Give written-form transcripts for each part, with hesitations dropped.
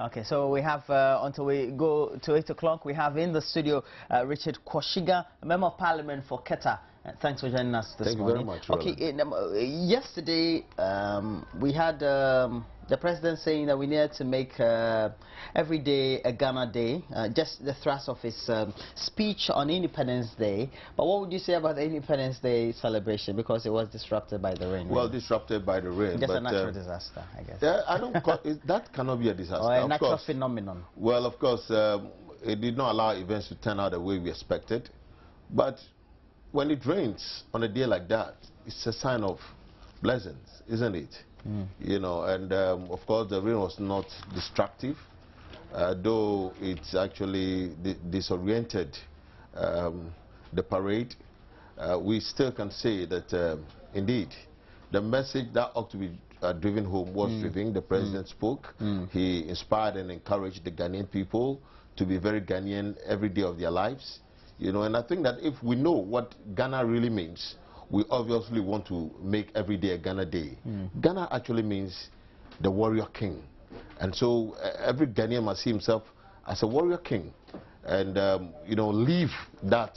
Okay, so we have, until we go to 8 o'clock, we have in the studio Richard Kwashiga, a Member of Parliament for Keta. Thanks for joining us this morning. Thank you very much, Roland. Okay, yesterday we had the president saying that we needed to make every day a Ghana Day, just the thrust of his speech on Independence Day. But what would you say about the Independence Day celebration, because it was disrupted by the rain? Well, disrupted by the rain. Just a natural disaster, I guess. I don't call it, that cannot be a disaster. Or a natural phenomenon. Well, of course, it did not allow events to turn out the way we expected. But when it rains on a day like that, it's a sign of blessings, isn't it? You know, and of course the rain was not destructive, though it's actually disoriented the parade. We still can say that indeed the message that ought to be driven home was driven. The president spoke. He inspired and encouraged the Ghanaian people to be very Ghanaian every day of their lives. You know, and I think that if we know what Ghana really means, we obviously want to make every day a Ghana Day. Ghana actually means the warrior king. And so every Ghanaian must see himself as a warrior king and, you know, live that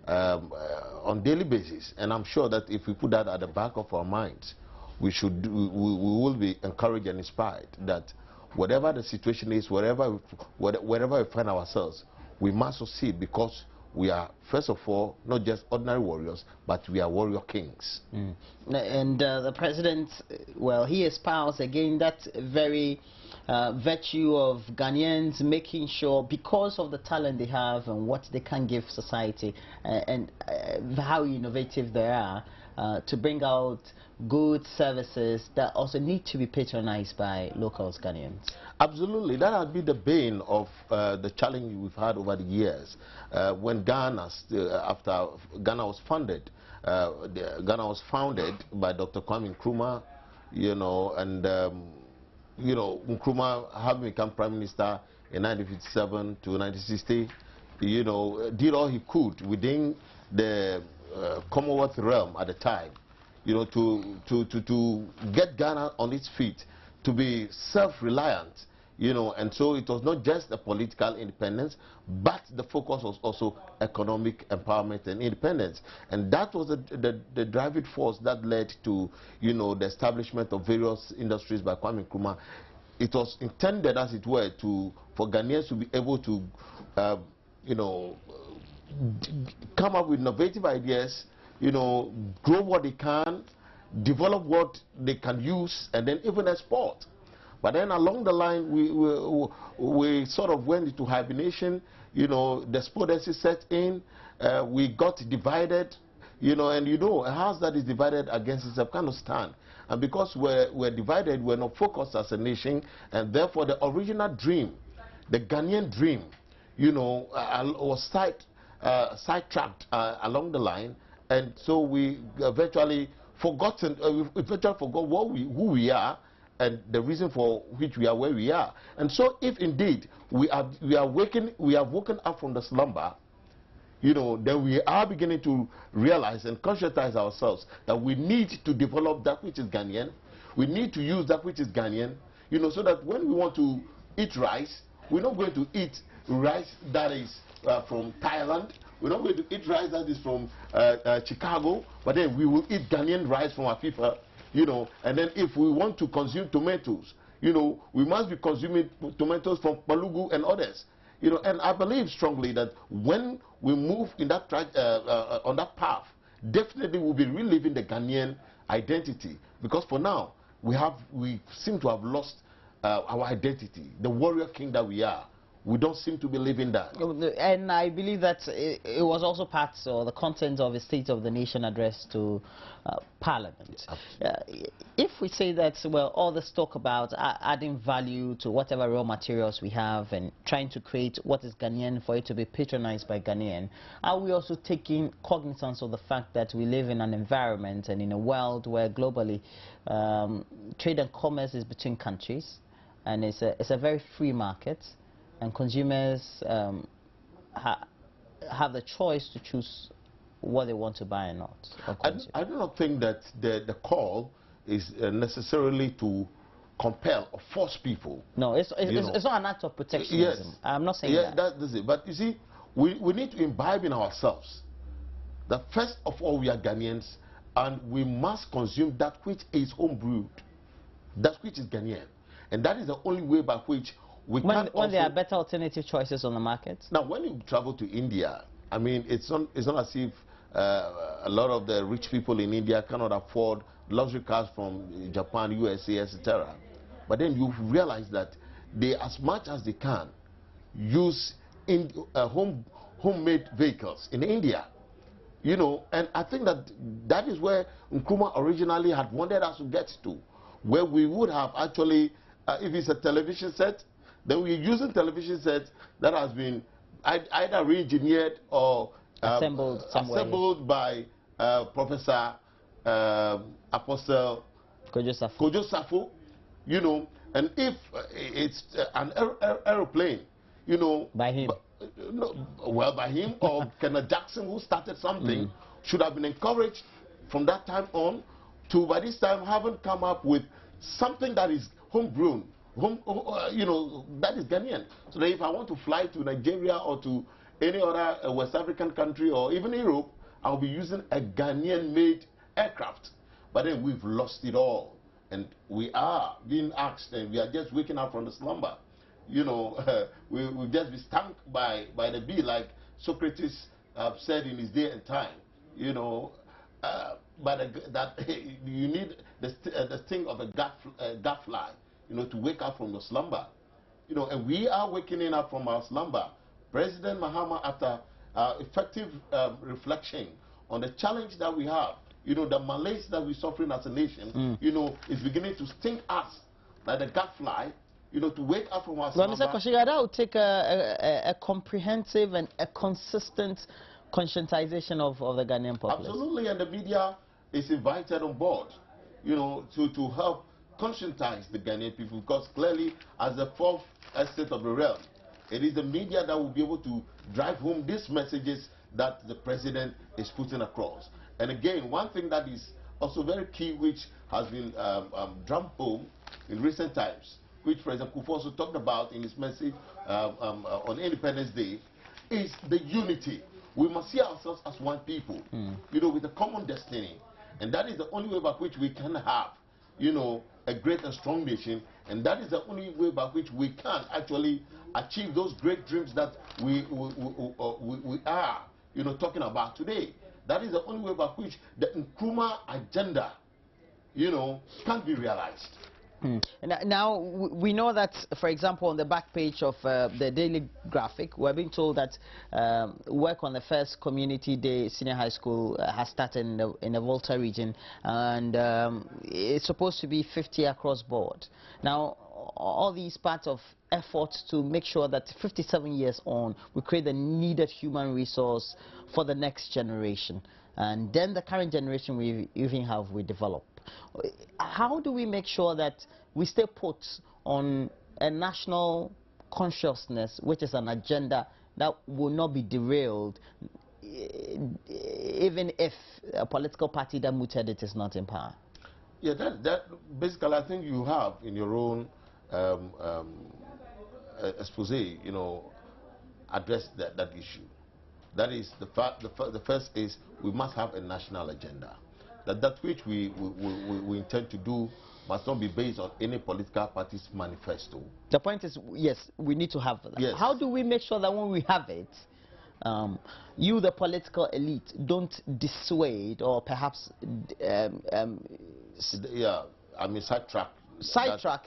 on daily basis. And I'm sure that if we put that at the back of our minds, we will be encouraged and inspired that whatever the situation is, wherever we find ourselves, we must succeed, because we are, first of all, not just ordinary warriors, but we are warrior kings. And the president, well, he espoused again that very virtue of Ghanaians making sure, because of the talent they have and what they can give society, and how innovative they are, to bring out good services that also need to be patronized by locals, Ghanaians. Absolutely. That has been the bane of the challenge we've had over the years. When Ghana, after Ghana was founded, Ghana was founded by Dr. Kwame Nkrumah, you know, and you know, Nkrumah, having become Prime Minister in 1957 to 1960, you know, did all he could within the Commonwealth realm at the time, you know, to get Ghana on its feet, to be self-reliant, you know. And so it was not just a political independence, but the focus was also economic empowerment and independence. And that was the driving force that led to, you know, the establishment of various industries by Kwame Nkrumah. It was intended, as it were, for Ghanaians to be able to, you know, come up with innovative ideas, you know, grow what they can, develop what they can use, and then even export. But then along the line, we sort of went into hibernation. You know, despondency set in. We got divided. You know, and you know, a house that is divided against itself cannot stand. And because we're divided, we're not focused as a nation, and therefore the original dream, the Ghanaian dream, you know, was sidetracked along the line, and so we virtually forgot who we are and the reason for which we are where we are. And so, if indeed we have woken up from the slumber, you know, then we are beginning to realize and conscientize ourselves that we need to develop that which is Ghanaian. We need to use that which is Ghanaian, you know, so that when we want to eat rice, we're not going to eat rice that is from Thailand. We're not going to eat rice that is from Chicago, but then we will eat Ghanaian rice from our people, you know. And then if we want to consume tomatoes, you know, we must be consuming tomatoes from Palugu and others, you know. And I believe strongly that when we move in that on that path, definitely we'll be reliving the Ghanaian identity. Because for now, we seem to have lost our identity, the warrior king that we are. We don't seem to be living that. And I believe that it was also part of the content of the State of the Nation address to Parliament. If we say that, well, all this talk about adding value to whatever raw materials we have and trying to create what is Ghanaian for it to be patronized by Ghanaian, are we also taking cognizance of the fact that we live in an environment and in a world where globally trade and commerce is between countries, and it's a very free market, and consumers have the choice to choose what they want to buy or not? I do not think that the call is necessarily to compel or force people. No, it's not an act of protectionism. Yes. I'm not saying that. That's it. But you see, we need to imbibe in ourselves that first of all we are Ghanaians, and we must consume that which is homebrewed, that which is Ghanaian, and that is the only way by which we can. When there are better alternative choices on the market. Now, when you travel to India, I mean, it's not as if a lot of the rich people in India cannot afford luxury cars from Japan, USA, etc. But then you realize that they, as much as they can, use homemade vehicles in India. You know, and I think that is where Nkrumah originally had wanted us to get to, where we would have actually, if it's a television set, then we're using television sets that has been either re-engineered or assembled by Professor Apostle Kojo Safo, you know, and if it's an aeroplane, you know, by him. Well, by him or Kenneth Jackson, who started something, should have been encouraged from that time on to, by this time, haven't come up with something that is homegrown, you know, that is Ghanaian. So that if I want to fly to Nigeria or to any other West African country or even Europe, I'll be using a Ghanaian-made aircraft. But then we've lost it all, and we are being asked, and we are just waking up from the slumber. You know, we'll just be stung by the bee, like Socrates said in his day and time. You know, but that you need the sting of a gadfly, you know, to wake up from your slumber. You know, and we are waking up from our slumber. President Mahama, after effective reflection on the challenge that we have, you know, the malaise that we're suffering as a nation, you know, is beginning to sting us like the gadfly. You know, to wake up from our slumber. Well, Mr. Koshiga, that would take a comprehensive and a consistent conscientization of the Ghanaian populace. Absolutely, and the media is invited on board, you know, to help conscientize the Ghanaian people, because clearly, as the fourth estate of the realm, it is the media that will be able to drive home these messages that the president is putting across. And again, one thing that is also very key, which has been drummed home in recent times, which President Kufuor also talked about in his message on Independence Day, is the unity. We must see ourselves as one people, you know, with a common destiny. And that is the only way by which we can have, you know, a great and strong nation. And that is the only way by which we can actually achieve those great dreams that we are, you know, talking about today. That is the only way by which the Nkrumah agenda, you know, can be realized. Now, we know that, for example, on the back page of the Daily Graphic, we're being told that work on the first community day senior high school has started in the Volta region, and it's supposed to be 50 across board. Now, all these parts of efforts to make sure that 57 years on, we create the needed human resource for the next generation. And then the current generation we even have, we develop. How do we make sure that we stay put on a national consciousness, which is an agenda that will not be derailed, even if a political party that mooted it is not in power? Yeah, that basically, I think you have in your own expose, you know, addressed that issue. That is the first is we must have a national agenda. That which we intend to do must not be based on any political party's manifesto. The point is, yes, we need to have that. Yes. How do we make sure that when we have it, you, the political elite, don't dissuade or perhaps yeah, I mean sidetrack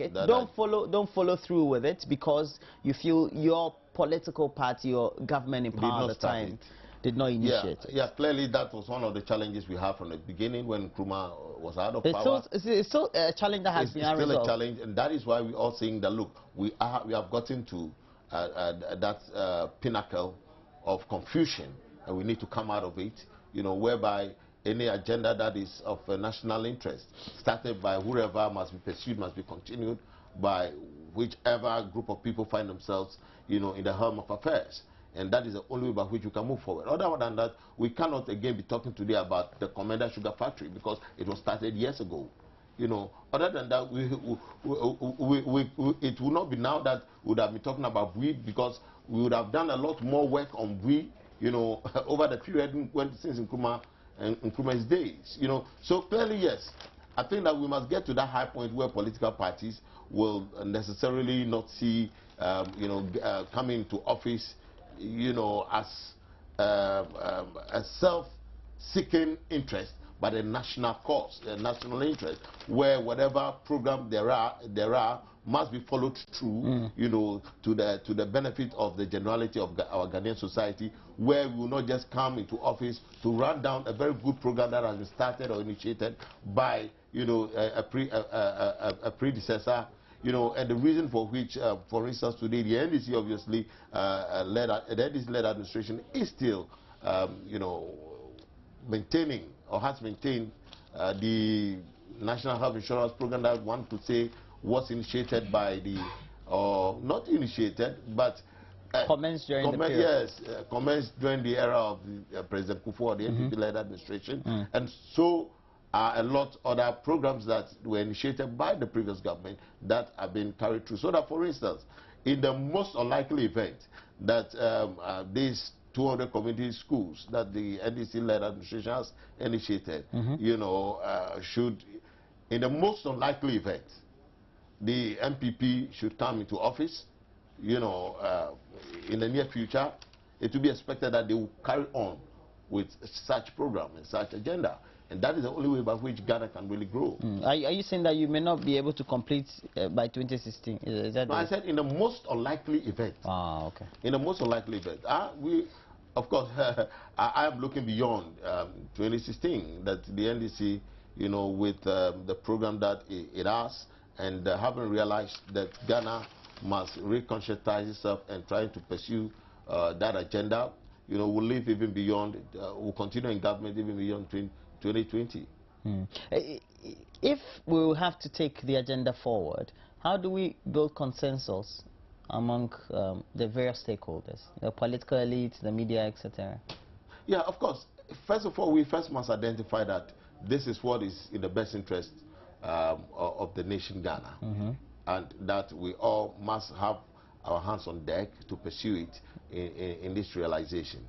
it? Don't follow through with it because you feel your political party or government in power at the time did not initiate it. Yeah, clearly that was one of the challenges we had from the beginning when Nkrumah was out of power. It's still a challenge that has been unresolved. It's still a challenge, and that is why we are saying that, look, we have gotten to that pinnacle of confusion, and we need to come out of it, you know, whereby any agenda that is of national interest, started by whoever, must be pursued, must be continued by whichever group of people find themselves, you know, in the helm of affairs. And that is the only way by which we can move forward. Other than that, we cannot again be talking today about the Commander Sugar Factory because it was started years ago. You know, other than that, it would not be now that we would have been talking about we, because we would have done a lot more work on we, you know, over the period since Nkrumah's days, you know. So clearly, yes, I think that we must get to that high point where political parties will necessarily not see, you know, coming into office, you know, as a self-seeking interest, but a national cause, a national interest, where whatever program there are must be followed through, you know, to the benefit of the generality of our Ghanaian society, where we will not just come into office to run down a very good program that has been started or initiated by, you know, a predecessor. You know, and the reason for which, for instance, today the NDC obviously the NDC-led administration is still, you know, maintaining or has maintained the National Health Insurance Program that one could say was initiated by the, or not initiated, but commenced during the period. Yes, commenced during the era of President Kufuor, the NPP-led administration, and so a lot other programs that were initiated by the previous government that have been carried through. So that, for instance, in the most unlikely event that these 200 community schools that the NDC-led administration has initiated, you know, should, in the most unlikely event, the MPP should come into office, you know, in the near future, it will be expected that they will carry on with such program and such agenda. And that is the only way by which Ghana can really grow. Are you saying that you may not be able to complete by 2016? Is that no, I said in the most unlikely event. Ah, okay. In the most unlikely event. Of course, I am looking beyond 2016, that the NDC, you know, with the program that it has, and having realized that Ghana must reconscientize itself and try to pursue that agenda, you know, will live even beyond, will continue in government even beyond 2020. If we will have to take the agenda forward, how do we build consensus among the various stakeholders, the political elites, the media, etc.? Yeah, of course. First of all, we first must identify that this is what is in the best interest of the nation Ghana, and that we all must have our hands on deck to pursue it in this realization.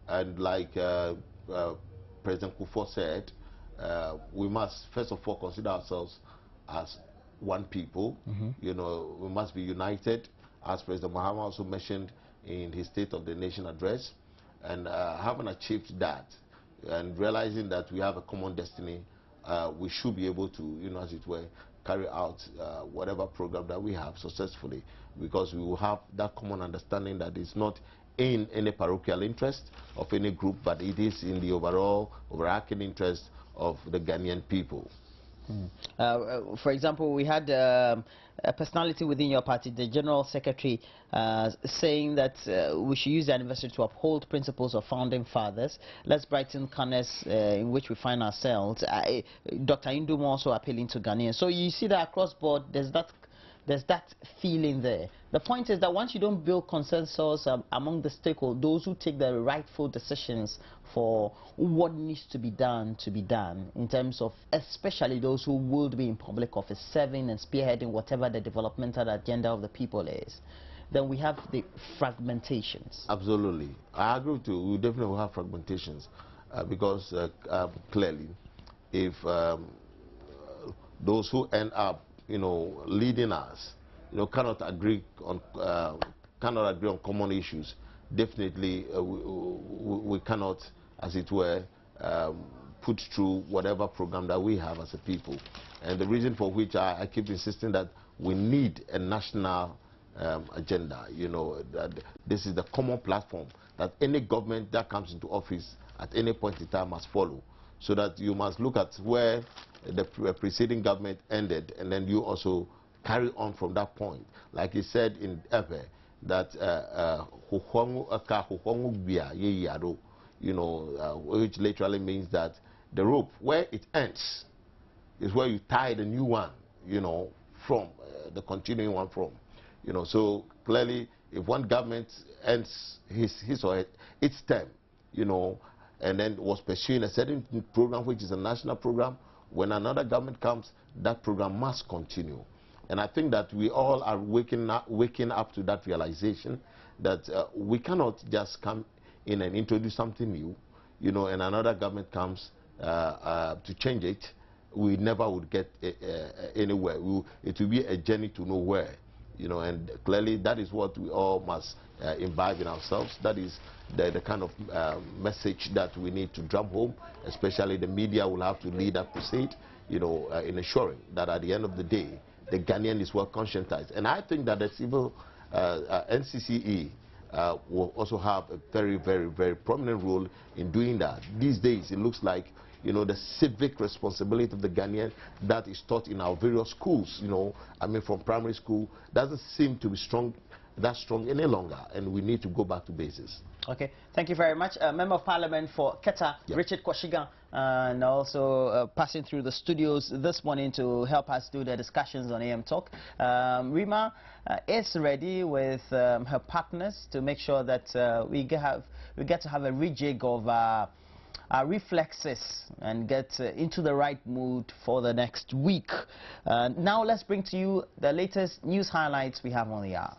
And like President Kufuor said, we must first of all consider ourselves as one people. You know, we must be united, as President Mahama also mentioned in his State of the Nation address. And having achieved that and realizing that we have a common destiny, we should be able to, you know, as it were, carry out whatever program that we have successfully, because we will have that common understanding that it's not in any parochial interest of any group, but it is in the overall overarching interest of the Ghanaian people. For example, we had a personality within your party, the General Secretary, saying that we should use the anniversary to uphold principles of founding fathers. Let's brighten corners in which we find ourselves. Dr. Indum also appealing to Ghanaians. So you see that across board, there's that feeling there. The point is that once you don't build consensus among the stakeholders, those who take the rightful decisions for what needs to be done in terms of especially those who would be in public office serving and spearheading whatever the developmental agenda of the people is, then we have the fragmentations. Absolutely. I agree with you. We definitely will have fragmentations because clearly if those who end up, you know, leading us, you know, cannot agree on common issues, definitely we cannot, as it were, put through whatever program that we have as a people. And the reason for which I keep insisting that we need a national agenda, you know, that this is the common platform that any government that comes into office at any point in time must follow, so that you must look at where the preceding government ended, and then you also carry on from that point. Like he said in Epe, that you know, which literally means that the rope, where it ends, is where you tie the new one, you know, from the continuing one from, you know. So clearly, if one government ends his or its term, you know, and then was pursuing a certain program which is a national program, When another government comes, that program must continue. And I think that we all are waking up to that realization that we cannot just come in and introduce something new, you know, and another government comes to change it. We never would get anywhere. It will be a journey to nowhere, you know, and clearly that is what we all must imbibe in ourselves. That is the kind of message that we need to drum home, especially the media will have to lead that crusade, you know, in ensuring that at the end of the day, the Ghanaian is well conscientized. And I think that the civil NCCE will also have a very, very, very prominent role in doing that. These days, it looks like, you know, the civic responsibility of the Ghanaian that is taught in our various schools, you know, I mean, from primary school, doesn't seem to be that strong any longer, and we need to go back to basis. Okay, thank you very much. Member of Parliament for Keta, yep. Richard Kwashiga, and also passing through the studios this morning to help us do the discussions on AM Talk. Rima is ready with her partners to make sure that we get to have a rejig of our reflexes and get into the right mood for the next week. Now let's bring to you the latest news highlights we have on the hour.